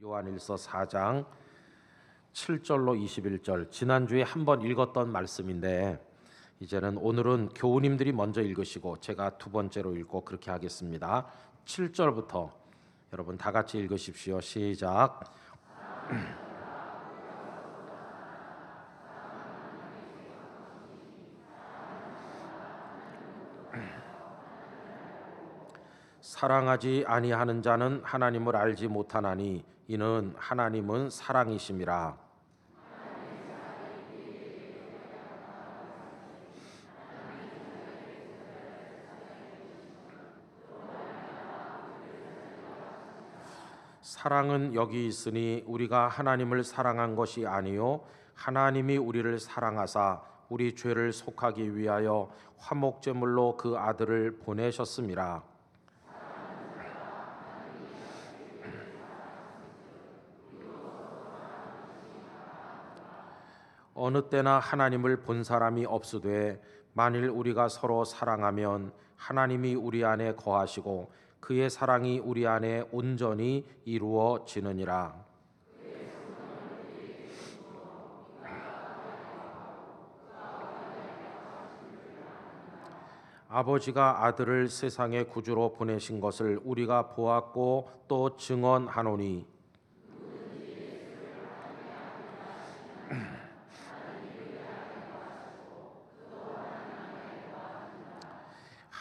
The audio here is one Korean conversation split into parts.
요한일서 4장 7절로 21절, 지난주에 한번 읽었던 말씀인데 이제는 오늘은 교우님들이 먼저 읽으시고 제가 두 번째로 읽고 그렇게 하겠습니다. 7절부터 여러분 다 같이 읽으십시오. 시작. 사랑하지 아니하는 자는 하나님을 알지 못하나니 이는 하나님은 사랑이심이라. 사랑은 여기 있으니 우리가 하나님을 사랑한 것이 아니요 하나님이 우리를 사랑하사 우리 죄를 속하기 위하여 화목제물로 그 아들을 보내셨음이라. 어느 때나 하나님을 본 사람이 없으되 만일 우리가 서로 사랑하면 하나님이 우리 안에 거하시고 그의 사랑이 우리 안에 온전히 이루어지느니라. 아버지가 아들을 세상의 구주로 보내신 것을 우리가 보았고 또 증언하노니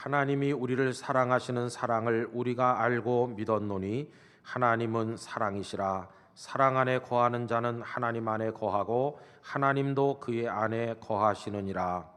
하나님이 우리를 사랑하시는 사랑을 우리가 알고 믿었노니 하나님은 사랑이시라. 사랑 안에 거하는 자는 하나님 안에 거하고 하나님도 그의 안에 거하시느니라.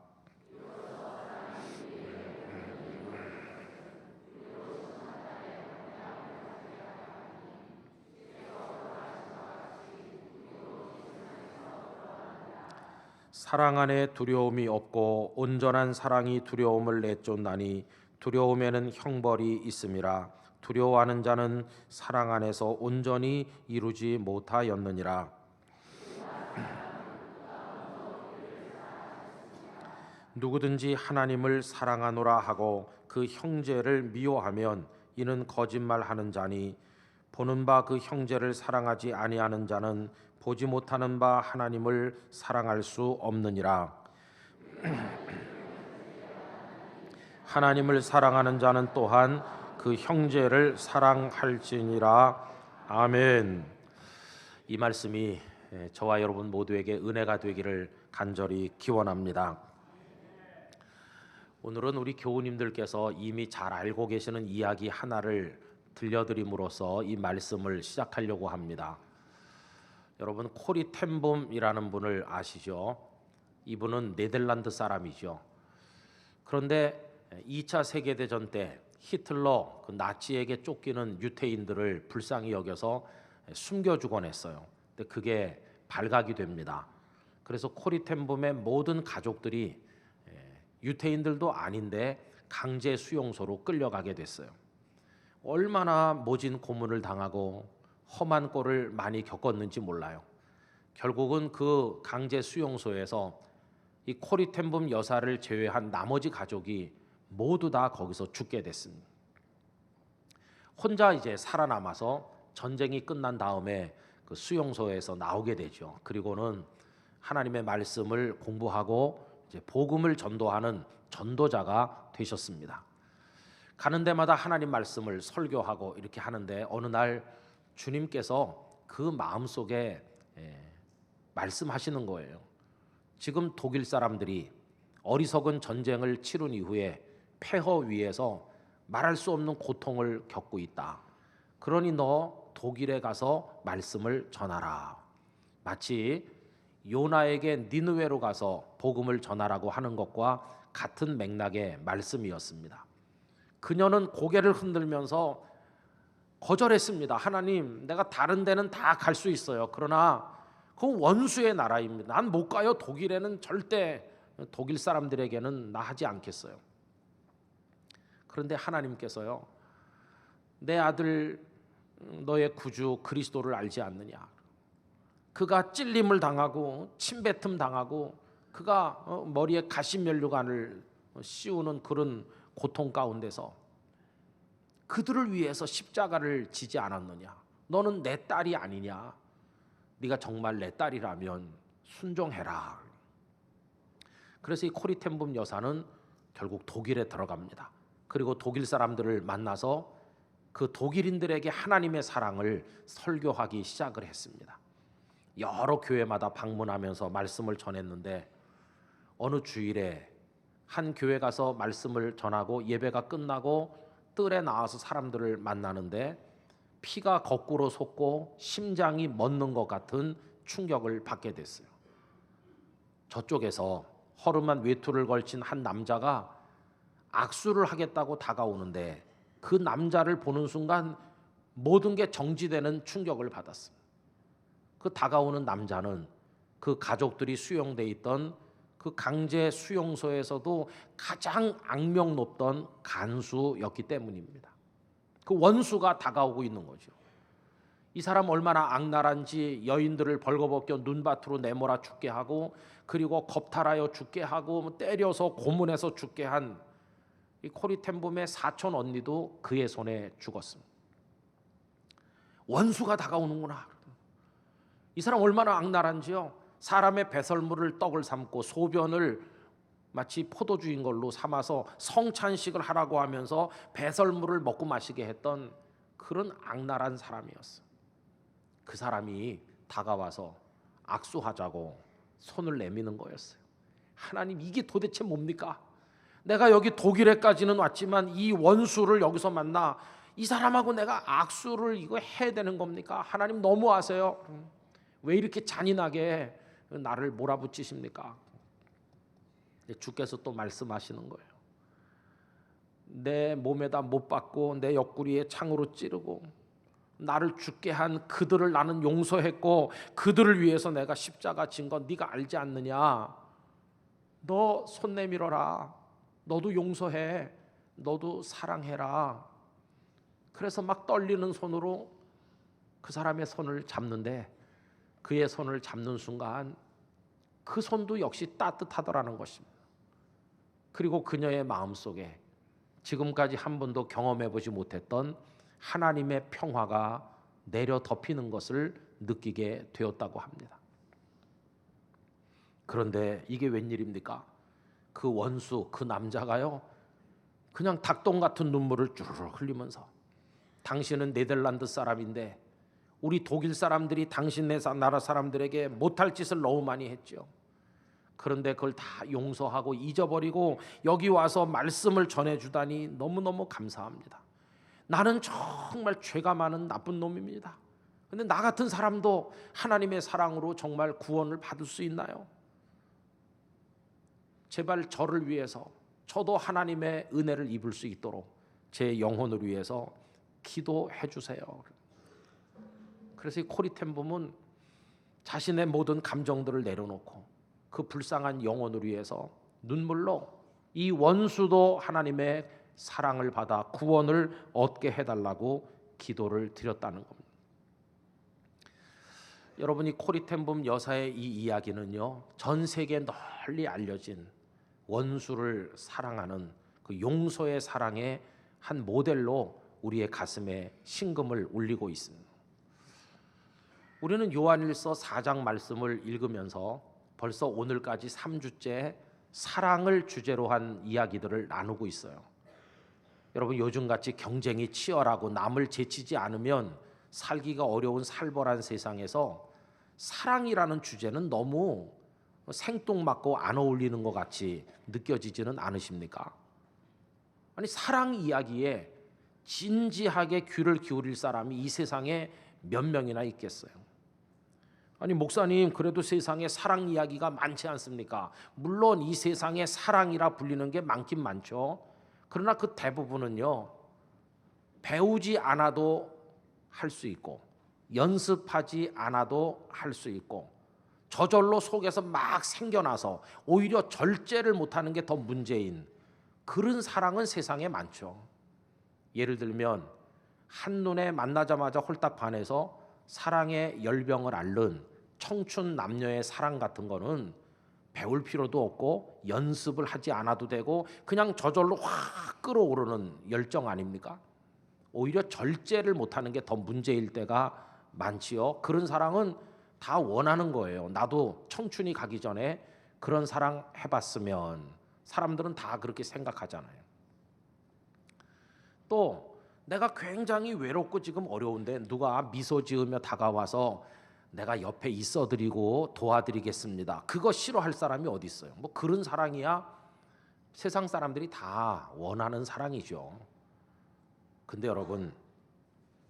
사랑 안에 두려움이 없고 온전한 사랑이 두려움을 내쫓나니 두려움에는 형벌이 있음이라. 두려워하는 자는 사랑 안에서 온전히 이루지 못하였느니라. 누구든지 하나님을 사랑하노라 하고 그 형제를 미워하면 이는 거짓말하는 자니 보는 바 그 형제를 사랑하지 아니하는 자는 보지 못하는 바 하나님을 사랑할 수 없느니라. 하나님을 사랑하는 자는 또한 그 형제를 사랑할지니라. 아멘. 이 말씀이 저와 여러분 모두에게 은혜가 되기를 간절히 기원합니다. 오늘은 우리 교우님들께서 이미 잘 알고 계시는 이야기 하나를 들려드림으로써 이 말씀을 시작하려고 합니다. 여러분 코리 텐봄이라는 분을 아시죠? 이분은 네덜란드 사람이죠. 그런데 2차 세계대전 때 히틀러 그 나치에게 쫓기는 유태인들을 불쌍히 여겨서 숨겨주곤 했어요. 근데 그게 발각이 됩니다. 그래서 코리 텐봄의 모든 가족들이 유태인들도 아닌데 강제 수용소로 끌려가게 됐어요. 얼마나 모진 고문을 당하고 험한 꼴을 많이 겪었는지 몰라요. 결국은 그 강제 수용소에서 이 코리 텐봄 여사를 제외한 나머지 가족이 모두 다 거기서 죽게 됐습니다. 혼자 이제 살아남아서 전쟁이 끝난 다음에 그 수용소에서 나오게 되죠. 그리고는 하나님의 말씀을 공부하고 이제 복음을 전도하는 전도자가 되셨습니다. 가는 데마다 하나님 말씀을 설교하고 이렇게 하는데 어느 날 주님께서 그 마음속에 말씀하시는 거예요. 지금 독일 사람들이 어리석은 전쟁을 치룬 이후에 폐허 위에서 말할 수 없는 고통을 겪고 있다. 그러니 너 독일에 가서 말씀을 전하라. 마치 요나에게 니느웨로 가서 복음을 전하라고 하는 것과 같은 맥락의 말씀이었습니다. 그녀는 고개를 흔들면서 거절했습니다. 하나님, 내가 다른 데는 다 갈 수 있어요. 그러나 그건 원수의 나라입니다. 난 못 가요. 독일에는 절대 독일 사람들에게는 나 하지 않겠어요. 그런데 하나님께서요, 내 아들 너의 구주 그리스도를 알지 않느냐. 그가 찔림을 당하고 침뱉음 당하고 그가 머리에 가시면류관을 씌우는 그런 고통 가운데서 그들을 위해서 십자가를 지지 않았느냐. 너는 내 딸이 아니냐? 네가 정말 내 딸이라면 순종해라. 그래서 이 코리텐붐 여사는 결국 독일에 들어갑니다. 그리고 독일 사람들을 만나서 그 독일인들에게 하나님의 사랑을 설교하기 시작을 했습니다. 여러 교회마다 방문하면서 말씀을 전했는데 어느 주일에 한 교회 가서 말씀을 전하고 예배가 끝나고 뜰에 나와서 사람들을 만나는데 피가 거꾸로 솟고 심장이 멎는 것 같은 충격을 받게 됐어요. 저쪽에서 허름한 외투를 걸친 한 남자가 악수를 하겠다고 다가오는데 그 남자를 보는 순간 모든 게 정지되는 충격을 받았습니다. 그 다가오는 남자는 그 가족들이 수용돼 있던 그 강제 수용소에서도 가장 악명 높던 간수였기 때문입니다. 그 원수가 다가오고 있는 거죠. 이 사람 얼마나 악랄한지 여인들을 벌거벗겨 눈밭으로 내몰아 죽게 하고 그리고 겁탈하여 죽게 하고 때려서 고문해서 죽게 한 이 코리텐붐의 사촌 언니도 그의 손에 죽었습니다. 원수가 다가오는구나. 이 사람 얼마나 악랄한지요. 사람의 배설물을 떡을 삼고 소변을 마치 포도주인 걸로 삼아서 성찬식을 하라고 하면서 배설물을 먹고 마시게 했던 그런 악랄한 사람이었어요. 그 사람이 다가와서 악수하자고 손을 내미는 거였어요. 하나님, 이게 도대체 뭡니까? 내가 여기 독일에까지는 왔지만 이 원수를 여기서 만나 이 사람하고 내가 악수를 이거 해야 되는 겁니까? 하나님, 너무하세요. 왜 이렇게 잔인하게 나를 몰아붙이십니까? 주께서 또 말씀하시는 거예요. 내 몸에다 못 박고 내 옆구리에 창으로 찌르고 나를 죽게 한 그들을 나는 용서했고 그들을 위해서 내가 십자가 진 건 네가 알지 않느냐? 너 손 내밀어라. 너도 용서해. 너도 사랑해라. 그래서 막 떨리는 손으로 그 사람의 손을 잡는데 그의 손을 잡는 순간 그 손도 역시 따뜻하더라는 것입니다. 그리고 그녀의 마음속에 지금까지 한 번도 경험해보지 못했던 하나님의 평화가 내려 덮이는 것을 느끼게 되었다고 합니다. 그런데 이게 웬일입니까? 그 원수, 그 남자가요, 그냥 닭똥 같은 눈물을 주르륵 흘리면서 당신은 네덜란드 사람인데 우리 독일 사람들이 당신네 나라 사람들에게 못할 짓을 너무 많이 했죠. 그런데 그걸 다 용서하고 잊어버리고 여기 와서 말씀을 전해주다니 너무너무 감사합니다. 나는 정말 죄가 많은 나쁜 놈입니다. 그런데 나 같은 사람도 하나님의 사랑으로 정말 구원을 받을 수 있나요? 제발 저를 위해서 저도 하나님의 은혜를 입을 수 있도록 제 영혼을 위해서 기도해 주세요. 그래서 이 코리텐붐은 자신의 모든 감정들을 내려놓고 그 불쌍한 영혼을 위해서 눈물로 이 원수도 하나님의 사랑을 받아 구원을 얻게 해달라고 기도를 드렸다는 겁니다. 여러분이 코리텐붐 여사의 이 이야기는요, 전 세계에 널리 알려진 원수를 사랑하는 그 용서의 사랑의 한 모델로 우리의 가슴에 심금을 울리고 있습니다. 우리는 요한일서 4장 말씀을 읽으면서 벌써 오늘까지 3주째 사랑을 주제로 한 이야기들을 나누고 있어요. 여러분, 요즘같이 경쟁이 치열하고 남을 제치지 않으면 살기가 어려운 살벌한 세상에서 사랑이라는 주제는 너무 생뚱맞고 안 어울리는 것 같이 느껴지지는 않으십니까? 아니, 사랑 이야기에 진지하게 귀를 기울일 사람이 이 세상에 몇 명이나 있겠어요? 아니, 목사님, 그래도 세상에 사랑 이야기가 많지 않습니까? 물론 이 세상에 사랑이라 불리는 게 많긴 많죠. 그러나 그 대부분은요, 배우지 않아도 할 수 있고 연습하지 않아도 할 수 있고 저절로 속에서 막 생겨나서 오히려 절제를 못하는 게 더 문제인 그런 사랑은 세상에 많죠. 예를 들면 한눈에 만나자마자 홀딱 반해서 사랑의 열병을 앓는 청춘 남녀의 사랑 같은 거는 배울 필요도 없고 연습을 하지 않아도 되고 그냥 저절로 확 끌어오르는 열정 아닙니까? 오히려 절제를 못하는 게 더 문제일 때가 많지요. 그런 사랑은 다 원하는 거예요. 나도 청춘이 가기 전에 그런 사랑 해봤으면. 사람들은 다 그렇게 생각하잖아요. 또 내가 굉장히 외롭고 지금 어려운데 누가 미소 지으며 다가와서 내가 옆에 있어드리고 도와드리겠습니다, 그거 싫어할 사람이 어디 있어요? 뭐 그런 사랑이야 세상 사람들이 다 원하는 사랑이죠. 근데 여러분,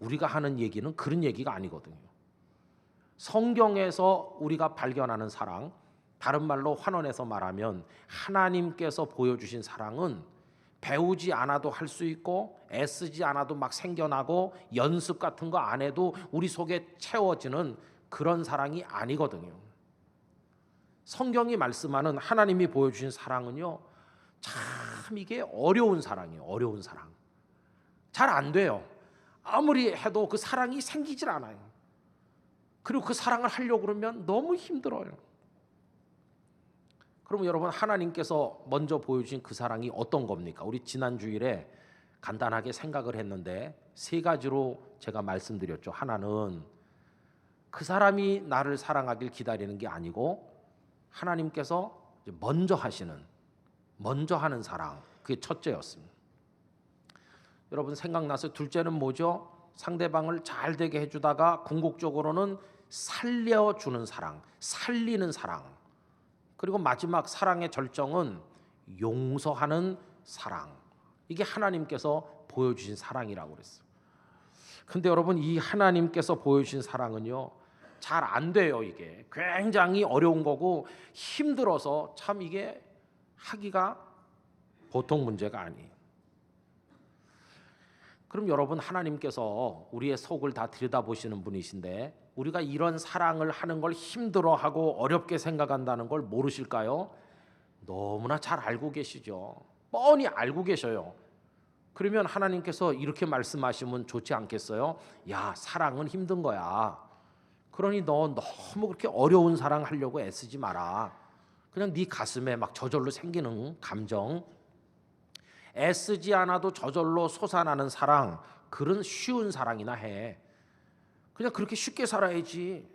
우리가 하는 얘기는 그런 얘기가 아니거든요. 성경에서 우리가 발견하는 사랑, 다른 말로 환원해서 말하면 하나님께서 보여주신 사랑은 배우지 않아도 할 수 있고 애쓰지 않아도 막 생겨나고 연습 같은 거 안 해도 우리 속에 채워지는 그런 사랑이 아니거든요. 성경이 말씀하는 하나님이 보여주신 사랑은요, 참 이게 어려운 사랑이에요. 어려운 사랑. 잘 안 돼요. 아무리 해도 그 사랑이 생기질 않아요. 그리고 그 사랑을 하려고 그러면 너무 힘들어요. 그럼 여러분, 하나님께서 먼저 보여주신 그 사랑이 어떤 겁니까? 우리 지난 주일에 간단하게 생각을 했는데 세 가지로 제가 말씀드렸죠. 하나는 그 사람이 나를 사랑하길 기다리는 게 아니고 하나님께서 먼저 하는 사랑, 그게 첫째였습니다. 여러분 생각나서 둘째는 뭐죠? 상대방을 잘 되게 해주다가 궁극적으로는 살려주는 사랑, 살리는 사랑. 그리고 마지막 사랑의 절정은 용서하는 사랑. 이게 하나님께서 보여주신 사랑이라고 그랬어요. 근데 여러분, 이 하나님께서 보여주신 사랑은요, 잘 안 돼요. 이게 굉장히 어려운 거고 힘들어서 참 이게 하기가 보통 문제가 아니에요. 그럼 여러분, 하나님께서 우리의 속을 다 들여다보시는 분이신데 우리가 이런 사랑을 하는 걸 힘들어하고 어렵게 생각한다는 걸 모르실까요? 너무나 잘 알고 계시죠. 뻔히 알고 계셔요. 그러면 하나님께서 이렇게 말씀하시면 좋지 않겠어요? 야, 사랑은 힘든 거야. 그러니 너 너무 그렇게 어려운 사랑 하려고 애쓰지 마라. 그냥 네 가슴에 막 저절로 생기는 감정, 애쓰지 않아도 저절로 솟아나는 사랑, 그런 쉬운 사랑이나 해. 그냥 그렇게 쉽게 살아야지.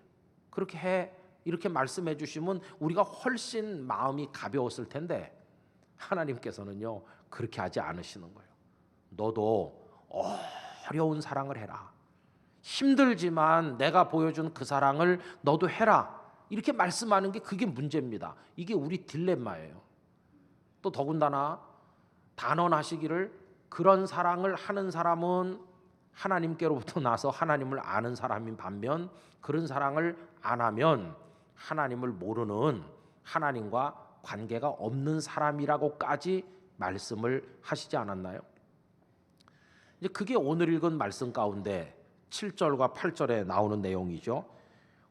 그렇게 해. 이렇게 말씀해 주시면 우리가 훨씬 마음이 가벼웠을 텐데 하나님께서는요, 그렇게 하지 않으시는 거예요. 너도 어려운 사랑을 해라. 힘들지만 내가 보여준 그 사랑을 너도 해라. 이렇게 말씀하는 게 그게 문제입니다. 이게 우리 딜레마예요. 또 더군다나 단언하시기를 그런 사랑을 하는 사람은 하나님께로부터 나서 하나님을 아는 사람인 반면 그런 사랑을 안 하면 하나님을 모르는, 하나님과 관계가 없는 사람이라고까지 말씀을 하시지 않았나요? 이제 그게 오늘 읽은 말씀 가운데 7절과 8절에 나오는 내용이죠.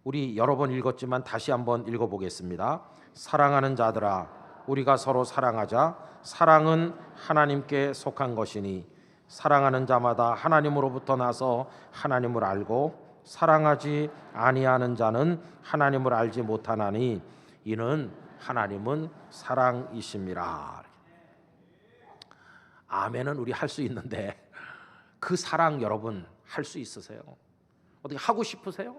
우리 여러 번 읽었지만 다시 한번 읽어보겠습니다. 사랑하는 자들아, 우리가 서로 사랑하자. 사랑은 하나님께 속한 것이니 사랑하는 자마다 하나님으로부터 나서 하나님을 알고 사랑하지 아니하는 자는 하나님을 알지 못하나니 이는 하나님은 사랑이심이라. 아멘은 우리 할 수 있는데 그 사랑 여러분 할 수 있으세요? 어떻게 하고 싶으세요?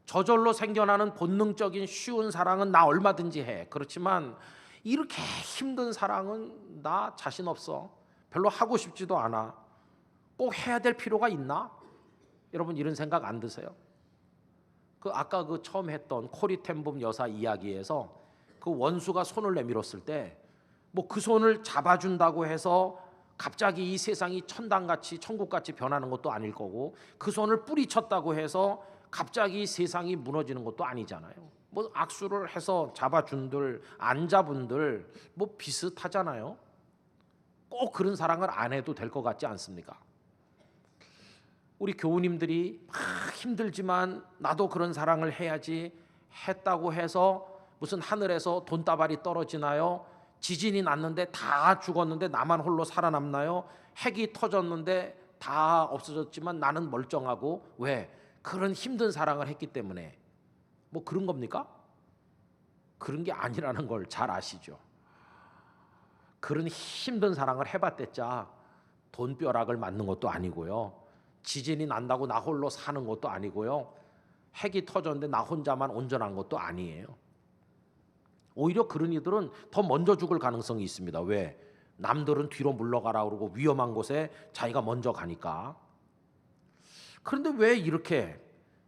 저절로 생겨나는 본능적인 쉬운 사랑은 나 얼마든지 해. 그렇지만 이렇게 힘든 사랑은 나 자신 없어. 별로 하고 싶지도 않아. 꼭 해야 될 필요가 있나? 여러분 이런 생각 안 드세요? 그 아까 그 처음 했던 코리텐붐 여사 이야기에서 그 원수가 손을 내밀었을 때 뭐 그 손을 잡아준다고 해서 갑자기 이 세상이 천당같이 천국같이 변하는 것도 아닐 거고 그 손을 뿌리쳤다고 해서 갑자기 세상이 무너지는 것도 아니잖아요. 뭐 악수를 해서 잡아준들 안 잡은들 뭐 비슷하잖아요. 꼭 그런 사랑을 안 해도 될 것 같지 않습니까? 우리 교우님들이 힘들지만 나도 그런 사랑을 해야지 했다고 해서 무슨 하늘에서 돈다발이 떨어지나요? 지진이 났는데 다 죽었는데 나만 홀로 살아남나요? 핵이 터졌는데 다 없어졌지만 나는 멀쩡하고, 왜? 그런 힘든 사랑을 했기 때문에. 뭐 그런 겁니까? 그런 게 아니라는 걸 잘 아시죠? 그런 힘든 사랑을 해봤댔자 돈벼락을 맞는 것도 아니고요. 지진이 난다고 나 홀로 사는 것도 아니고요. 핵이 터졌는데 나 혼자만 온전한 것도 아니에요. 오히려 그런 이들은 더 먼저 죽을 가능성이 있습니다. 왜? 남들은 뒤로 물러가라 그러고 위험한 곳에 자기가 먼저 가니까. 그런데 왜 이렇게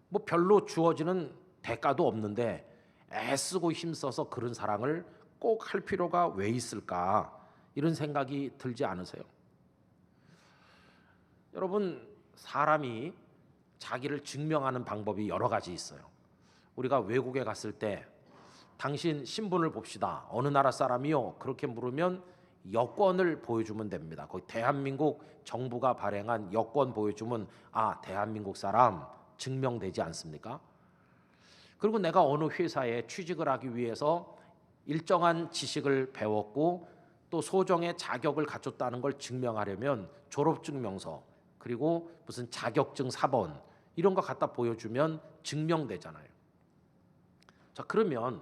뭐 별로 주어지는 대가도 없는데 애쓰고 힘써서 그런 사랑을 꼭 할 필요가 왜 있을까? 이런 생각이 들지 않으세요? 여러분, 사람이 자기를 증명하는 방법이 여러 가지 있어요. 우리가 외국에 갔을 때 당신 신분을 봅시다. 어느 나라 사람이요? 그렇게 물으면 여권을 보여주면 됩니다. 거기 대한민국 정부가 발행한 여권 보여주면 대한민국 사람 증명되지 않습니까? 그리고 내가 어느 회사에 취직을 하기 위해서 일정한 지식을 배웠고 또 소정의 자격을 갖췄다는 걸 증명하려면 졸업증명서 그리고 무슨 자격증 사본 이런 거 갖다 보여주면 증명되잖아요. 자, 그러면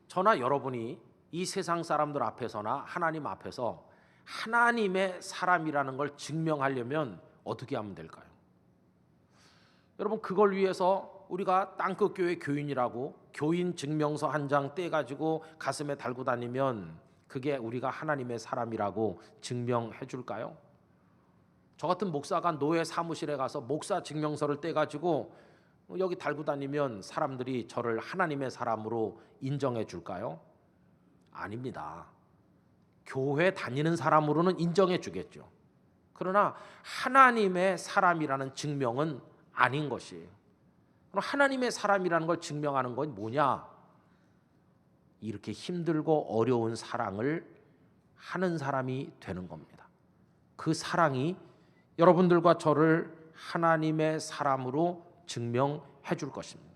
저나 여러분이 이 세상 사람들 앞에서나 하나님 앞에서 하나님의 사람이라는 걸 증명하려면 어떻게 하면 될까요? 여러분, 그걸 위해서 우리가 땅끝 교회 교인이라고 교인 증명서 한 장 떼가지고 가슴에 달고 다니면 그게 우리가 하나님의 사람이라고 증명해 줄까요? 저 같은 목사가 노예 사무실에 가서 목사 증명서를 떼가지고 여기 달고 다니면 사람들이 저를 하나님의 사람으로 인정해 줄까요? 아닙니다. 교회 다니는 사람으로는 인정해 주겠죠. 그러나 하나님의 사람이라는 증명은 아닌 것이에요. 그럼 하나님의 사람이라는 걸 증명하는 건 뭐냐? 이렇게 힘들고 어려운 사랑을 하는 사람이 되는 겁니다. 그 사랑이 여러분들과 저를 하나님의 사람으로 증명해 줄 것입니다.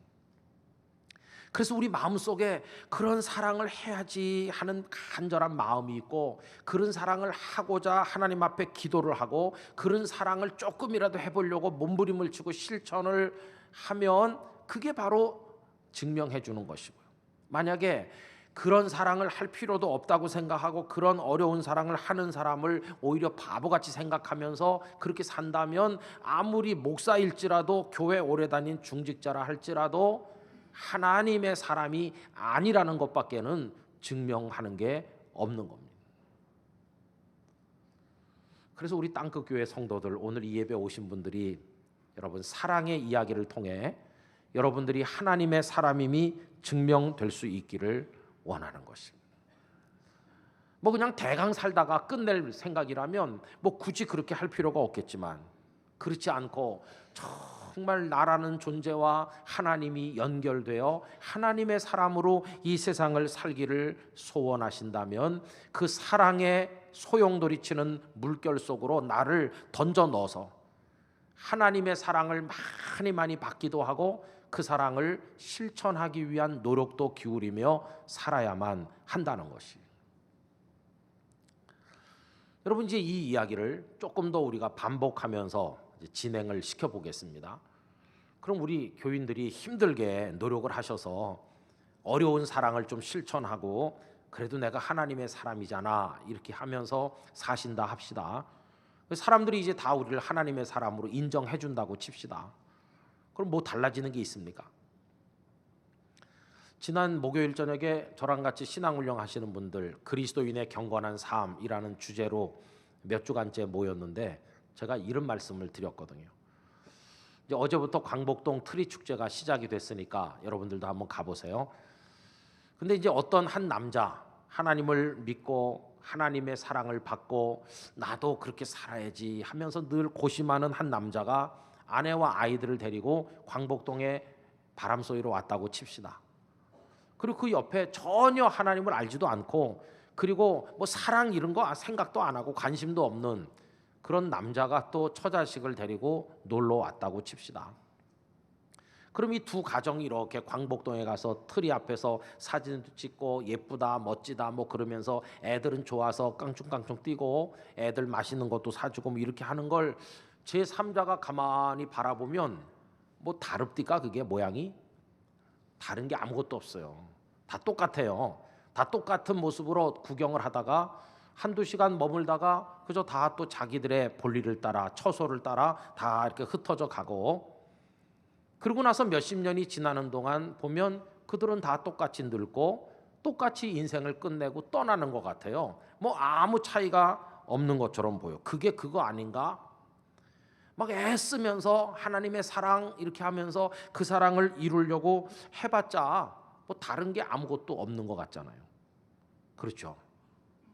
그래서 우리 마음속에 그런 사랑을 해야지 하는 간절한 마음이 있고 그런 사랑을 하고자 하나님 앞에 기도를 하고 그런 사랑을 조금이라도 해보려고 몸부림을 치고 실천을 하면 그게 바로 증명해 주는 것이고요. 만약에 그런 사랑을 할 필요도 없다고 생각하고 그런 어려운 사랑을 하는 사람을 오히려 바보같이 생각하면서 그렇게 산다면 아무리 목사일지라도 교회 오래 다닌 중직자라 할지라도 하나님의 사람이 아니라는 것밖에는 증명하는 게 없는 겁니다. 그래서 우리 땅끝 교회 성도들 오늘 이 예배 오신 분들이 여러분 사랑의 이야기를 통해 여러분들이 하나님의 사람임이 증명될 수 있기를 원하는 것입니다. 뭐 그냥 대강 살다가 끝낼 생각이라면 뭐 굳이 그렇게 할 필요가 없겠지만 그렇지 않고 정말 나라는 존재와 하나님이 연결되어 하나님의 사람으로 이 세상을 살기를 소원하신다면 그 사랑의 소용돌이치는 물결 속으로 나를 던져 넣어서 하나님의 사랑을 많이 받기도 하고 그 사랑을 실천하기 위한 노력도 기울이며 살아야만 한다는 것이. 여러분, 이제 이 이야기를 조금 더 우리가 반복하면서 진행을 시켜보겠습니다. 그럼 우리 교인들이 힘들게 노력을 하셔서 어려운 사랑을 좀 실천하고 그래도 내가 하나님의 사람이잖아 이렇게 하면서 사신다 합시다. 사람들이 이제 다 우리를 하나님의 사람으로 인정해 준다고 칩시다. 그럼 뭐 달라지는 게 있습니까? 지난 목요일 저녁에 저랑 같이 신앙훈련 하시는 분들 그리스도인의 경건한 삶이라는 주제로 몇 주간째 모였는데 제가 이런 말씀을 드렸거든요. 이제 어제부터 광복동 트리 축제가 시작이 됐으니까 여러분들도 한번 가보세요. 근데 이제 어떤 한 남자 하나님을 믿고 하나님의 사랑을 받고 나도 그렇게 살아야지 하면서 늘 고심하는 한 남자가 아내와 아이들을 데리고 광복동에 바람소리로 왔다고 칩시다. 그리고 그 옆에 전혀 하나님을 알지도 않고 그리고 뭐 사랑 이런 거 생각도 안 하고 관심도 없는 그런 남자가 또 처자식을 데리고 놀러 왔다고 칩시다. 그럼 이 두 가정이 이렇게 광복동에 가서 트리 앞에서 사진도 찍고 예쁘다 멋지다 뭐 그러면서 애들은 좋아서 깡충깡충 뛰고 애들 맛있는 것도 사주고 뭐 이렇게 하는 걸 제3자가 가만히 바라보면 뭐 다릅니까? 그게 모양이? 다른 게 아무것도 없어요. 다 똑같아요. 다 똑같은 모습으로 구경을 하다가 한두 시간 머물다가 그저 다 또 자기들의 볼일을 따라 처소를 따라 다 이렇게 흩어져 가고, 그러고 나서 몇십 년이 지나는 동안 보면 그들은 다 똑같이 늙고 똑같이 인생을 끝내고 떠나는 것 같아요. 뭐 아무 차이가 없는 것처럼 보여. 그게 그거 아닌가? 막 애쓰면서 하나님의 사랑 이렇게 하면서 그 사랑을 이루려고 해봤자 뭐 다른 게 아무것도 없는 것 같잖아요. 그렇죠?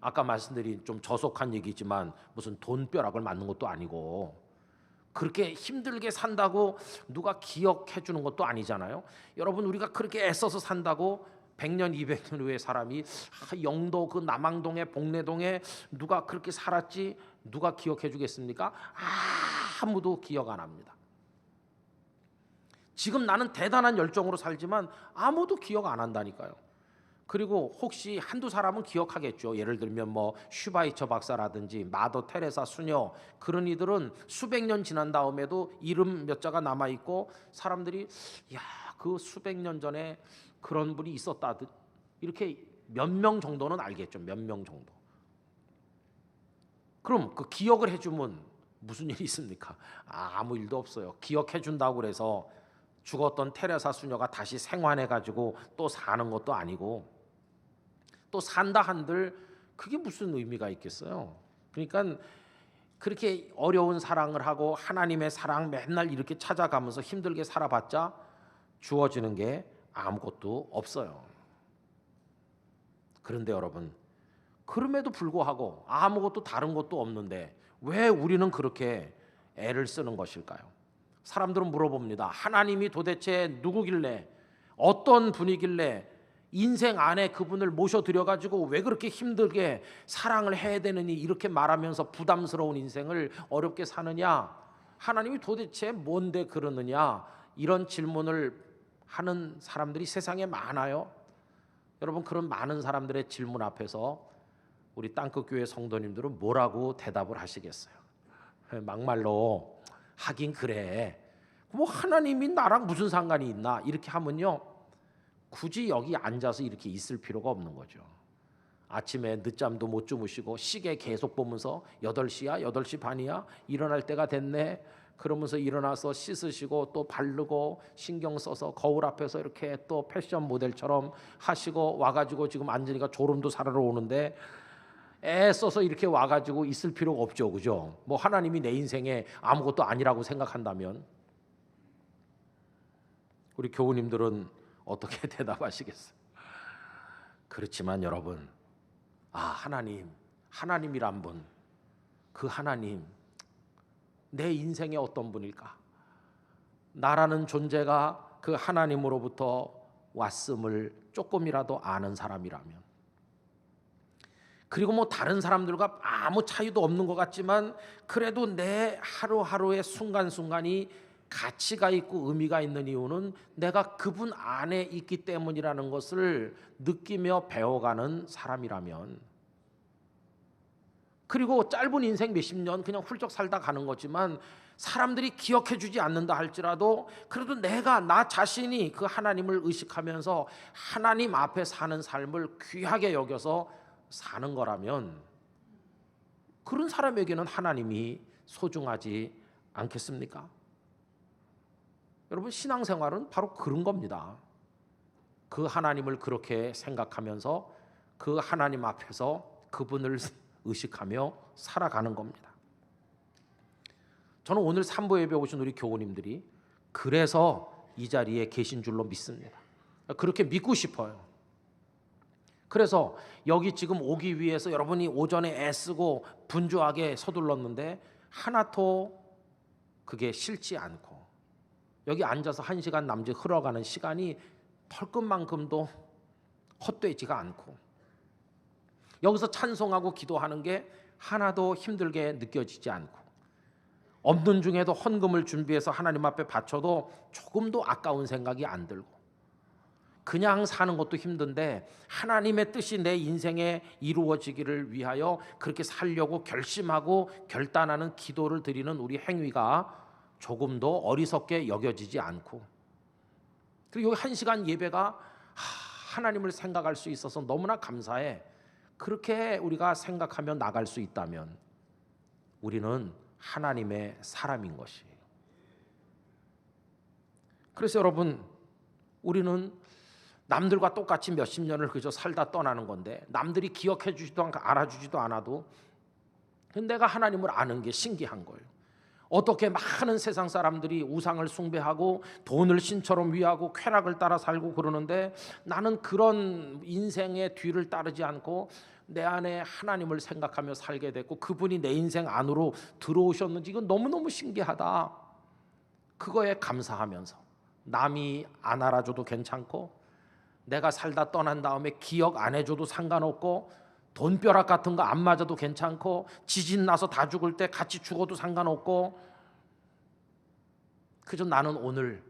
아까 말씀드린 좀 저속한 얘기지만 무슨 돈벼락을 맞는 것도 아니고 그렇게 힘들게 산다고 누가 기억해 주는 것도 아니잖아요. 여러분, 우리가 그렇게 애써서 산다고 100년 200년 후에 사람이 영도 그 남항동에 복내동에 누가 그렇게 살았지 누가 기억해 주겠습니까? 아무도 기억 안 합니다. 지금 나는 대단한 열정으로 살지만 아무도 기억 안 한다니까요. 그리고 혹시 한두 사람은 기억하겠죠. 예를 들면 뭐 슈바이처 박사라든지 마더 테레사 수녀, 그런 이들은 수백 년 지난 다음에도 이름 몇 자가 남아 있고 사람들이 야, 그 수백 년 전에 그런 분이 있었다, 이렇게 몇 명 정도는 알겠죠. 몇 명 정도. 그럼 그 기억을 해주면 무슨 일이 있습니까? 아무 일도 없어요. 기억해 준다고 그래서 죽었던 테레사 수녀가 다시 생환해 가지고 또 사는 것도 아니고, 또 산다 한들 그게 무슨 의미가 있겠어요? 그러니까 그렇게 어려운 사랑을 하고 하나님의 사랑 맨날 이렇게 찾아가면서 힘들게 살아봤자 주어지는 게 아무것도 없어요. 그런데 여러분, 그럼에도 불구하고 아무것도 다른 것도 없는데 왜 우리는 그렇게 애를 쓰는 것일까요? 사람들은 물어봅니다. 하나님이 도대체 누구길래, 어떤 분이길래 인생 안에 그분을 모셔드려가지고 왜 그렇게 힘들게 사랑을 해야 되느니 이렇게 말하면서 부담스러운 인생을 어렵게 사느냐, 하나님이 도대체 뭔데 그러느냐, 이런 질문을 하는 사람들이 세상에 많아요. 여러분, 그런 많은 사람들의 질문 앞에서 우리 땅끝교회 성도님들은 뭐라고 대답을 하시겠어요? 막말로 하긴 그래, 뭐 하나님이 나랑 무슨 상관이 있나, 이렇게 하면요 굳이 여기 앉아서 이렇게 있을 필요가 없는 거죠. 아침에 늦잠도 못 주무시고 시계 계속 보면서 8시야 8시 반이야 일어날 때가 됐네 그러면서 일어나서 씻으시고 또 바르고 신경 써서 거울 앞에서 이렇게 또 패션 모델처럼 하시고 와가지고 지금 앉으니까 졸음도 사르르 오는데 애 써서 이렇게 와가지고 있을 필요가 없죠. 그죠? 뭐 하나님이 내 인생에 아무것도 아니라고 생각한다면 우리 교우님들은 어떻게 대답하시겠어요? 그렇지만 여러분, 하나님이란 분, 그 하나님 내 인생의 어떤 분일까? 나라는 존재가 그 하나님으로부터 왔음을 조금이라도 아는 사람이라면, 그리고 뭐 다른 사람들과 아무 차이도 없는 것 같지만 그래도 내 하루하루의 순간순간이 가치가 있고 의미가 있는 이유는 내가 그분 안에 있기 때문이라는 것을 느끼며 배워가는 사람이라면, 그리고 짧은 인생 몇십 년 그냥 훌쩍 살다 가는 거지만 사람들이 기억해 주지 않는다 할지라도 그래도 내가 나 자신이 그 하나님을 의식하면서 하나님 앞에 사는 삶을 귀하게 여겨서 사는 거라면 그런 사람에게는 하나님이 소중하지 않겠습니까? 여러분, 신앙생활은 바로 그런 겁니다. 그 하나님을 그렇게 생각하면서 그 하나님 앞에서 그분을 의식하며 살아가는 겁니다. 저는 오늘 3부 예배 오신 우리 교우님들이 그래서 이 자리에 계신 줄로 믿습니다. 그렇게 믿고 싶어요. 그래서 여기 지금 오기 위해서 여러분이 오전에 애쓰고 분주하게 서둘렀는데 하나도 그게 싫지 않고 여기 앉아서 1시간 남짓 흘러가는 시간이 털끝만큼도 헛되지가 않고 여기서 찬송하고 기도하는 게 하나도 힘들게 느껴지지 않고 없는 중에도 헌금을 준비해서 하나님 앞에 바쳐도 조금도 아까운 생각이 안 들고 그냥 사는 것도 힘든데 하나님의 뜻이 내 인생에 이루어지기를 위하여 그렇게 살려고 결심하고 결단하는 기도를 드리는 우리 행위가 조금도 어리석게 여겨지지 않고, 그리고 여기 1시간 예배가 하나님을 생각할 수 있어서 너무나 감사해. 그렇게 우리가 생각하며 나갈 수 있다면 우리는 하나님의 사람인 것이에요. 그래서 여러분, 우리는 남들과 똑같이 몇십 년을 그저 살다 떠나는 건데 남들이 기억해 주지도 않고 알아주지도 않아도 내가 하나님을 아는 게 신기한 거예요. 어떻게 많은 세상 사람들이 우상을 숭배하고 돈을 신처럼 위하고 쾌락을 따라 살고 그러는데 나는 그런 인생의 뒤를 따르지 않고 내 안에 하나님을 생각하며 살게 됐고 그분이 내 인생 안으로 들어오셨는지 이건 너무너무 신기하다. 그거에 감사하면서 남이 안 알아줘도 괜찮고 내가 살다 떠난 다음에 기억 안 해줘도 상관없고 돈벼락 같은 거 안 맞아도 괜찮고 지진 나서 다 죽을 때 같이 죽어도 상관없고 그저 나는 오늘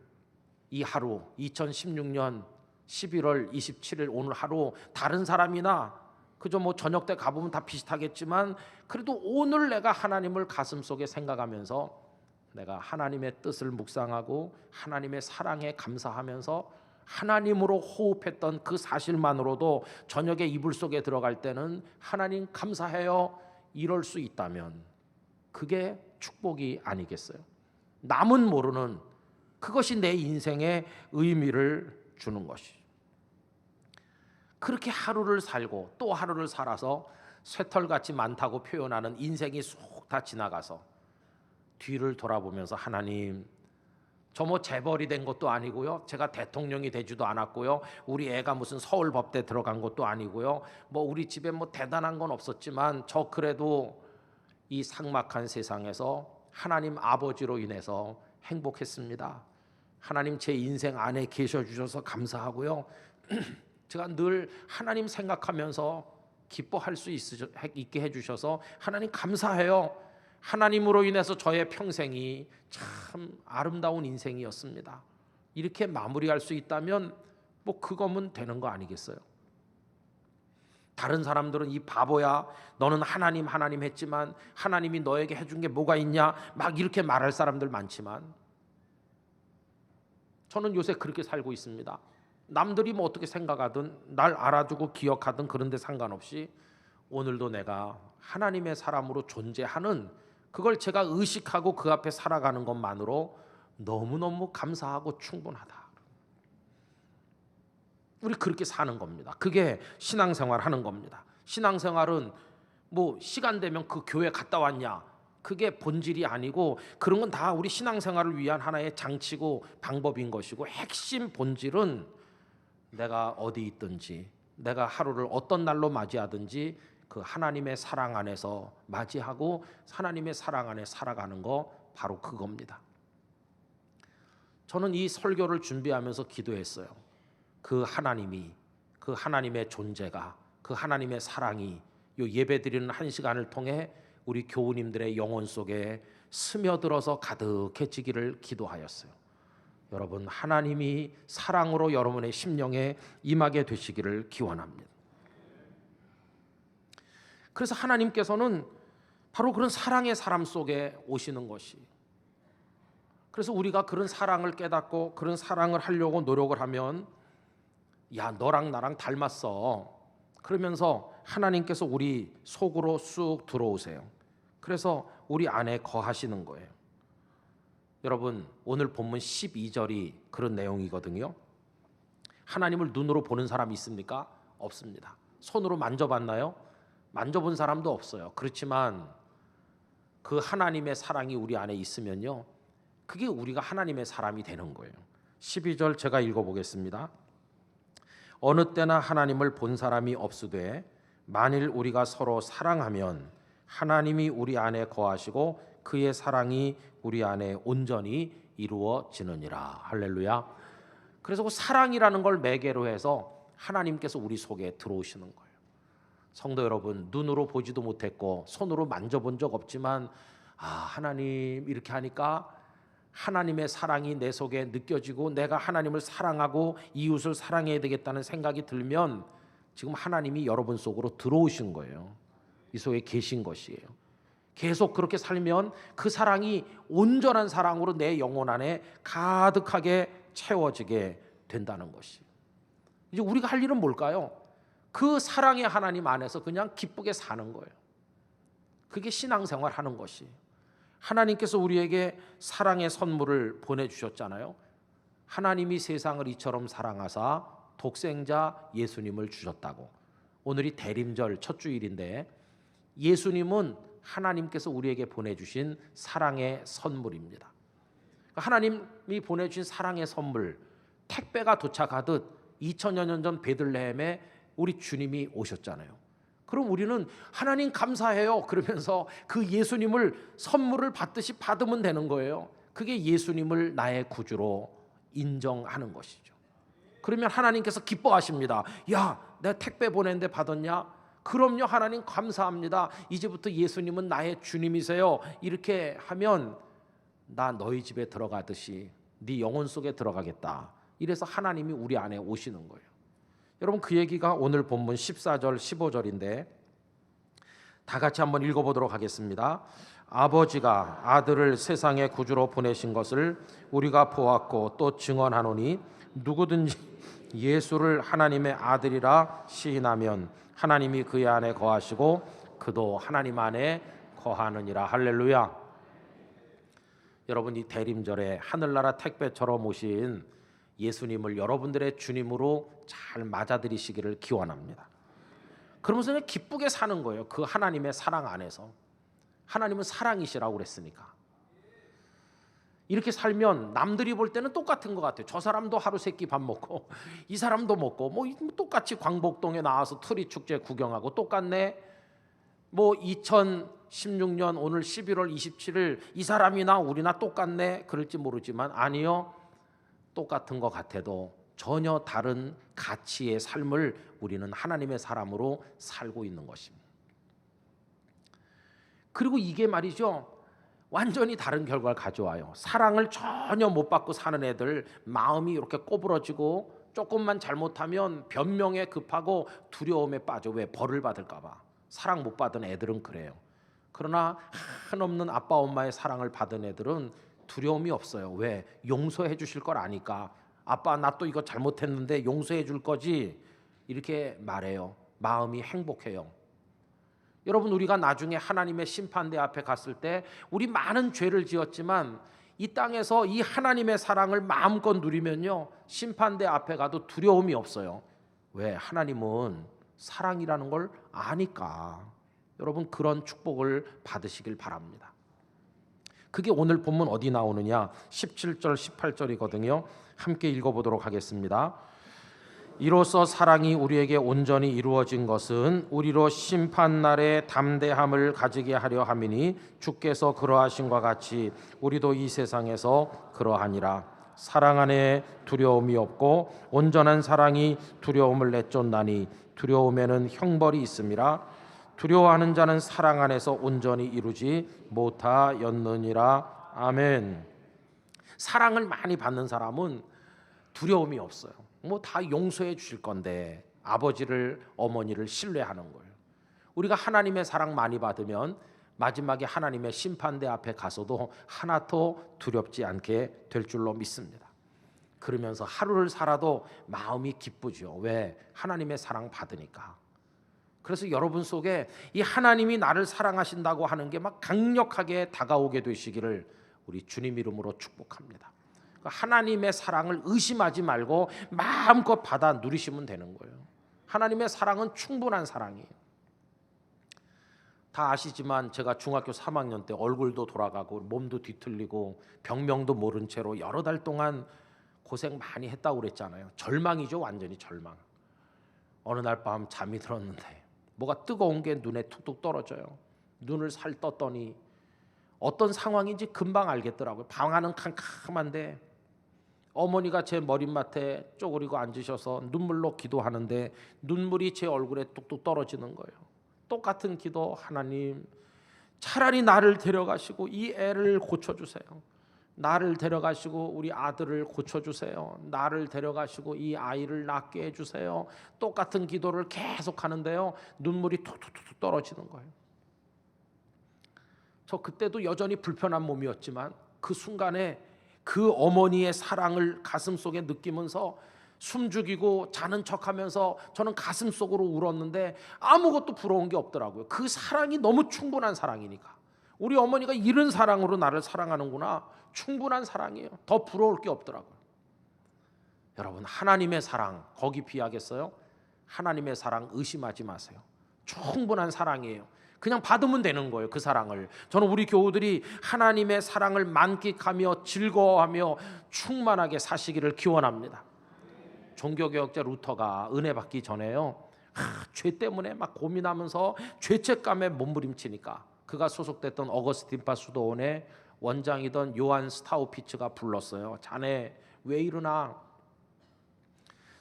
이 하루 2016년 11월 27일 오늘 하루 다른 사람이나 그저 뭐 저녁 때 가보면 다 비슷하겠지만 그래도 오늘 내가 하나님을 가슴속에 생각하면서 내가 하나님의 뜻을 묵상하고 하나님의 사랑에 감사하면서 하나님으로 호흡했던 그 사실만으로도 저녁에 이불 속에 들어갈 때는 하나님 감사해요 이럴 수 있다면 그게 축복이 아니겠어요? 남은 모르는 그것이 내 인생의 의미를 주는 것이. 그렇게 하루를 살고 또 하루를 살아서 쇠털같이 많다고 표현하는 인생이 쏙 다 지나가서 뒤를 돌아보면서 하나님 저 뭐 재벌이 된 것도 아니고요. 제가 대통령이 되지도 않았고요. 우리 애가 무슨 서울법대 들어간 것도 아니고요. 뭐 우리 집에 뭐 대단한 건 없었지만 저 그래도 이 삭막한 세상에서 하나님 아버지로 인해서 행복했습니다. 하나님 제 인생 안에 계셔 주셔서 감사하고요. 제가 늘 하나님 생각하면서 기뻐할 수 있게 해주셔서 하나님 감사해요. 하나님으로 인해서 저의 평생이 참 아름다운 인생이었습니다. 이렇게 마무리할 수 있다면 뭐 그거면 되는 거 아니겠어요? 다른 사람들은 이 바보야 너는 하나님 했지만 하나님이 너에게 해준 게 뭐가 있냐 막 이렇게 말할 사람들 많지만 저는 요새 그렇게 살고 있습니다. 남들이 뭐 어떻게 생각하든 날 알아두고 기억하든 그런 데 상관없이 오늘도 내가 하나님의 사람으로 존재하는 그걸 제가 의식하고 그 앞에 살아가는 것만으로 너무너무 감사하고 충분하다. 우리 그렇게 사는 겁니다. 그게 신앙생활 하는 겁니다. 신앙생활은 뭐 시간 되면 그 교회 갔다 왔냐 그게 본질이 아니고 그런 건 다 우리 신앙생활을 위한 하나의 장치고 방법인 것이고 핵심 본질은 내가 어디 있든지 내가 하루를 어떤 날로 맞이하든지 그 하나님의 사랑 안에서 맞이하고 하나님의 사랑 안에 살아가는 거 바로 그겁니다. 저는 이 설교를 준비하면서 기도했어요. 그 하나님이 그 하나님의 존재가 그 하나님의 사랑이 요 예배드리는 한 시간을 통해 우리 교우님들의 영혼 속에 스며들어서 가득해지기를 기도하였어요. 여러분 하나님이 사랑으로 여러분의 심령에 임하게 되시기를 기원합니다. 그래서 하나님께서는 바로 그런 사랑의 사람 속에 오시는 것이 그래서 우리가 그런 사랑을 깨닫고 그런 사랑을 하려고 노력을 하면 야 너랑 나랑 닮았어 그러면서 하나님께서 우리 속으로 쑥 들어오세요. 그래서 우리 안에 거하시는 거예요. 여러분 오늘 본문 12절이 그런 내용이거든요. 하나님을 눈으로 보는 사람이 있습니까? 없습니다. 손으로 만져봤나요? 만져본 사람도 없어요. 그렇지만 그 하나님의 사랑이 우리 안에 있으면요 그게 우리가 하나님의 사람이 되는 거예요. 12절 제가 읽어보겠습니다. 어느 때나 하나님을 본 사람이 없으되 만일 우리가 서로 사랑하면 하나님이 우리 안에 거하시고 그의 사랑이 우리 안에 온전히 이루어지느니라. 할렐루야. 그래서 그 사랑이라는 걸 매개로 해서 하나님께서 우리 속에 들어오시는 거예요. 성도 여러분 눈으로 보지도 못했고 손으로 만져본 적 없지만 하나님 이렇게 하니까 하나님의 사랑이 내 속에 느껴지고 내가 하나님을 사랑하고 이웃을 사랑해야 되겠다는 생각이 들면 지금 하나님이 여러분 속으로 들어오신 거예요. 이 속에 계신 것이에요. 계속 그렇게 살면 그 사랑이 온전한 사랑으로 내 영혼 안에 가득하게 채워지게 된다는 것이. 이제 우리가 할 일은 뭘까요? 그 사랑의 하나님 안에서 그냥 기쁘게 사는 거예요. 그게 신앙생활 하는 것이. 하나님께서 우리에게 사랑의 선물을 보내주셨잖아요. 하나님이 세상을 이처럼 사랑하사 독생자 예수님을 주셨다고. 오늘이 대림절 첫 주일인데 예수님은 하나님께서 우리에게 보내주신 사랑의 선물입니다. 하나님이 보내주신 사랑의 선물, 택배가 도착하듯 2000여 년 전 베들레헴에 우리 주님이 오셨잖아요. 그럼 우리는 하나님 감사해요 그러면서 그 예수님을 선물을 받듯이 받으면 되는 거예요. 그게 예수님을 나의 구주로 인정하는 것이죠. 그러면 하나님께서 기뻐하십니다. 야, 내가 택배 보냈는데 받았냐? 그럼요, 하나님 감사합니다. 이제부터 예수님은 나의 주님이세요. 이렇게 하면 나 너희 집에 들어가듯이 네 영혼 속에 들어가겠다. 이래서 하나님이 우리 안에 오시는 거예요. 여러분, 그 얘기가 오늘 본문 14절 15절인데 다 같이 한번 읽어보도록 하겠습니다. 아버지가 아들을 세상의 구주로 보내신 것을 우리가 보았고 또 증언하노니 누구든지 예수를 하나님의 아들이라 시인하면 하나님이 그의 안에 거하시고 그도 하나님 안에 거하느니라. 할렐루야. 여러분, 이 대림절에 하늘나라 택배처럼 오신 예수님을 여러분들의 주님으로 잘 맞아들이시기를 기원합니다. 그러면서 그냥 기쁘게 사는 거예요. 그 하나님의 사랑 안에서. 하나님은 사랑이시라고 그랬으니까. 이렇게 살면 남들이 볼 때는 똑같은 것 같아요. 저 사람도 하루 세끼 밥 먹고 이 사람도 먹고 뭐 똑같이 광복동에 나와서 트리 축제 구경하고 똑같네. 뭐 2016년 오늘 11월 27일 이 사람이나 우리나 똑같네 그럴지 모르지만 아니요. 똑같은 것 같아도 전혀 다른 가치의 삶을 우리는 하나님의 사람으로 살고 있는 것입니다. 그리고 이게 말이죠, 완전히 다른 결과를 가져와요. 사랑을 전혀 못 받고 사는 애들 마음이 이렇게 꼬부러지고 조금만 잘못하면 변명에 급하고 두려움에 빠져. 왜? 벌을 받을까 봐. 사랑 못 받은 애들은 그래요. 그러나 한없는 아빠 엄마의 사랑을 받은 애들은 두려움이 없어요. 왜? 용서해 주실 걸 아니까. 아빠, 나 또 이거 잘못했는데 용서해 줄 거지? 이렇게 말해요. 마음이 행복해요. 여러분, 우리가 나중에 하나님의 심판대 앞에 갔을 때 우리 많은 죄를 지었지만 이 땅에서 이 하나님의 사랑을 마음껏 누리면요, 심판대 앞에 가도 두려움이 없어요. 왜? 하나님은 사랑이라는 걸 아니까. 여러분, 그런 축복을 받으시길 바랍니다. 그게 오늘 본문 어디 나오느냐? 17절 18절이거든요. 함께 읽어보도록 하겠습니다. 이로써 사랑이 우리에게 온전히 이루어진 것은 우리로 심판날에 담대함을 가지게 하려 함이니 주께서 그러하신과 같이 우리도 이 세상에서 그러하니라. 사랑 안에 두려움이 없고 온전한 사랑이 두려움을 내쫓나니 두려움에는 형벌이 있음이라. 두려워하는 자는 사랑 안에서 온전히 이루지 못하였느니라. 아멘. 사랑을 많이 받는 사람은 두려움이 없어요. 뭐 다 용서해 주실 건데 아버지를 어머니를 신뢰하는 거예요. 우리가 하나님의 사랑 많이 받으면 마지막에 하나님의 심판대 앞에 가서도 하나도 두렵지 않게 될 줄로 믿습니다. 그러면서 하루를 살아도 마음이 기쁘죠. 왜? 하나님의 사랑 받으니까. 그래서 여러분 속에 이 하나님이 나를 사랑하신다고 하는 게 막 강력하게 다가오게 되시기를 우리 주님 이름으로 축복합니다. 하나님의 사랑을 의심하지 말고 마음껏 받아 누리시면 되는 거예요. 하나님의 사랑은 충분한 사랑이에요. 다 아시지만 제가 중학교 3학년 때 얼굴도 돌아가고 몸도 뒤틀리고 병명도 모른 채로 여러 달 동안 고생 많이 했다고 그랬잖아요. 절망이죠, 완전히 절망. 어느 날 밤 잠이 들었는데 뭐가 뜨거운 게 눈에 툭툭 떨어져요. 눈을 살 떴더니 어떤 상황인지 금방 알겠더라고요. 방 안은 캄캄한데 어머니가 제 머리맡에 쪼그리고 앉으셔서 눈물로 기도하는데 눈물이 제 얼굴에 뚝뚝 떨어지는 거예요. 똑같은 기도. 하나님, 차라리 나를 데려가시고 이 애를 고쳐주세요. 나를 데려가시고 우리 아들을 고쳐주세요. 나를 데려가시고 이 아이를 낫게 해주세요. 똑같은 기도를 계속 하는데요, 눈물이 툭툭툭 떨어지는 거예요. 저 그때도 여전히 불편한 몸이었지만 그 순간에 그 어머니의 사랑을 가슴속에 느끼면서 숨 죽이고 자는 척하면서 저는 가슴 속으로 울었는데 아무것도 부러운 게 없더라고요. 그 사랑이 너무 충분한 사랑이니까. 우리 어머니가 이런 사랑으로 나를 사랑하는구나. 충분한 사랑이에요. 더 부러울 게 없더라고요. 여러분, 하나님의 사랑 거기 비하겠어요? 하나님의 사랑 의심하지 마세요. 충분한 사랑이에요. 그냥 받으면 되는 거예요. 그 사랑을. 저는 우리 교우들이 하나님의 사랑을 만끽하며 즐거워하며 충만하게 사시기를 기원합니다. 종교개혁자 루터가 은혜 받기 전에요, 죄 때문에 막 고민하면서 죄책감에 몸부림치니까 그가 소속됐던 어거스틴파 수도원의 원장이던 요한 스타우피츠가 불렀어요. 자네 왜 이러나?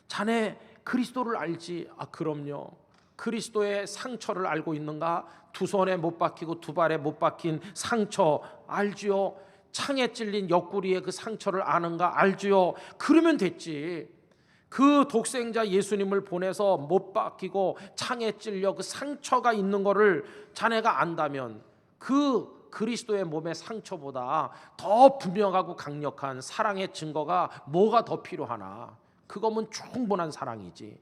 자네 그리스도를 알지? 아, 그럼요. 그리스도의 상처를 알고 있는가? 두 손에 못 박히고 두 발에 못 박힌 상처 알지요? 창에 찔린 옆구리의 그 상처를 아는가? 알지요? 그러면 됐지. 그 독생자 예수님을 보내서 못 박히고 창에 찔려 그 상처가 있는 거를 자네가 안다면 그 그리스도의 몸의 상처보다 더 분명하고 강력한 사랑의 증거가 뭐가 더 필요하나? 그거면 충분한 사랑이지.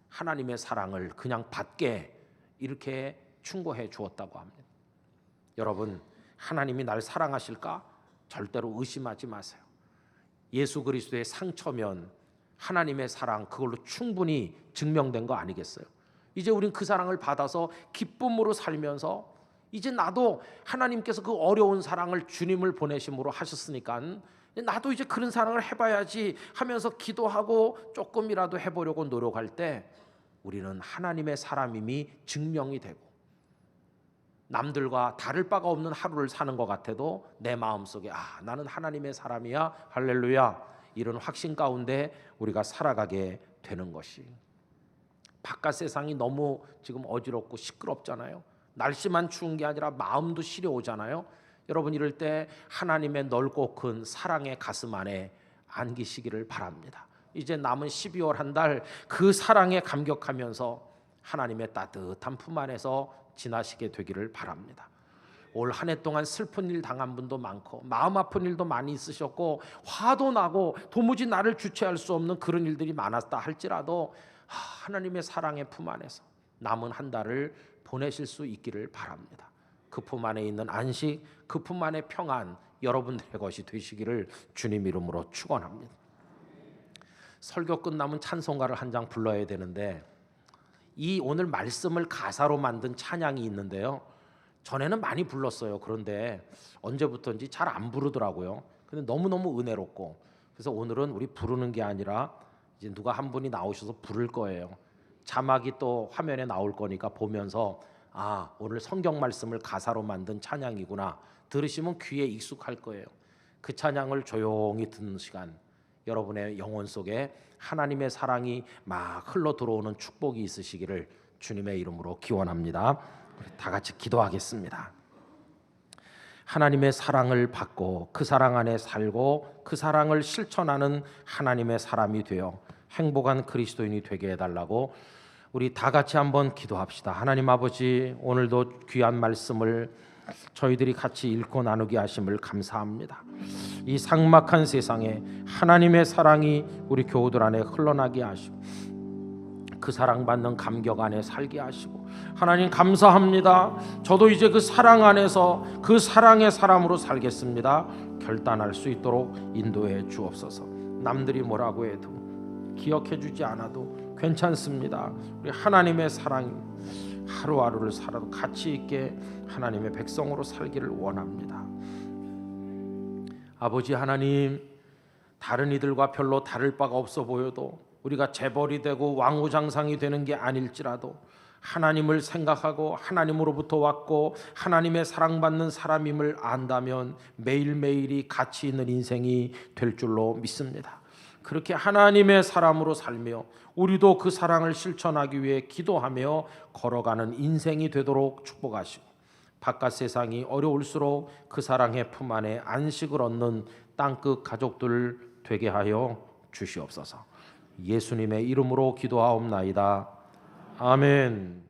하나님의 사랑을 그냥 받게 이렇게 충고해 주었다고 합니다. 여러분, 하나님이 날 사랑하실까? 절대로 의심하지 마세요. 예수 그리스도의 상처면 하나님의 사랑 그걸로 충분히 증명된 거 아니겠어요? 이제 우린 그 사랑을 받아서 기쁨으로 살면서 이제 나도 하나님께서 그 어려운 사랑을 주님을 보내심으로 하셨으니까 나도 이제 그런 사랑을 해봐야지 하면서 기도하고 조금이라도 해보려고 노력할 때 우리는 하나님의 사람임이 증명이 되고 남들과 다를 바가 없는 하루를 사는 것 같아도 내 마음속에 나는 하나님의 사람이야, 할렐루야, 이런 확신 가운데 우리가 살아가게 되는 것이. 바깥 세상이 너무 지금 어지럽고 시끄럽잖아요. 날씨만 추운 게 아니라 마음도 시려오잖아요. 여러분, 이럴 때 하나님의 넓고 큰 사랑의 가슴 안에 안기시기를 바랍니다. 이제 남은 12월 한 달 그 사랑에 감격하면서 하나님의 따뜻한 품 안에서 지나시게 되기를 바랍니다. 올 한 해 동안 슬픈 일 당한 분도 많고 마음 아픈 일도 많이 있으셨고 화도 나고 도무지 나를 주체할 수 없는 그런 일들이 많았다 할지라도 하나님의 사랑의 품 안에서 남은 한 달을 보내실 수 있기를 바랍니다. 그 품 안에 있는 안식, 그 품 안의 평안 여러분들의 것이 되시기를 주님 이름으로 축원합니다. 설교 끝나면 찬송가를 한 장 불러야 되는데 이 오늘 말씀을 가사로 만든 찬양이 있는데요, 전에는 많이 불렀어요. 그런데 언제부터인지 잘 안 부르더라고요. 근데 너무너무 은혜롭고, 그래서 오늘은 우리 부르는 게 아니라 이제 누가 한 분이 나오셔서 부를 거예요. 자막이 또 화면에 나올 거니까 보면서 오늘 성경 말씀을 가사로 만든 찬양이구나 들으시면 귀에 익숙할 거예요. 그 찬양을 조용히 듣는 시간, 여러분의 영혼 속에 하나님의 사랑이 막 흘러 들어오는 축복이 있으시기를 주님의 이름으로 기원합니다. 우리 다 같이 기도하겠습니다. 하나님의 사랑을 받고 그 사랑 안에 살고 그 사랑을 실천하는 하나님의 사람이 되어 행복한 그리스도인이 되게 해달라고 우리 다 같이 한번 기도합시다. 하나님 아버지, 오늘도 귀한 말씀을 저희들이 같이 읽고 나누게 하심을 감사합니다. 이 삭막한 세상에 하나님의 사랑이 우리 교우들 안에 흘러나게 하시고 그 사랑받는 감격 안에 살게 하시고, 하나님 감사합니다. 저도 이제 그 사랑 안에서 그 사랑의 사람으로 살겠습니다. 결단할 수 있도록 인도해 주옵소서. 남들이 뭐라고 해도 기억해 주지 않아도 괜찮습니다. 우리 하나님의 사랑이 하루하루를 살아도 가치 있게 하나님의 백성으로 살기를 원합니다. 아버지 하나님, 다른 이들과 별로 다를 바가 없어 보여도 우리가 재벌이 되고 왕후장상이 되는 게 아닐지라도 하나님을 생각하고 하나님으로부터 왔고 하나님의 사랑받는 사람임을 안다면 매일매일이 가치 있는 인생이 될 줄로 믿습니다. 그렇게 하나님의 사람으로 살며 우리도 그 사랑을 실천하기 위해 기도하며 걸어가는 인생이 되도록 축복하시고, 바깥 세상이 어려울수록 그 사랑의 품 안에 안식을 얻는 땅끝 가족들 되게 하여 주시옵소서. 예수님의 이름으로 기도하옵나이다. 아멘.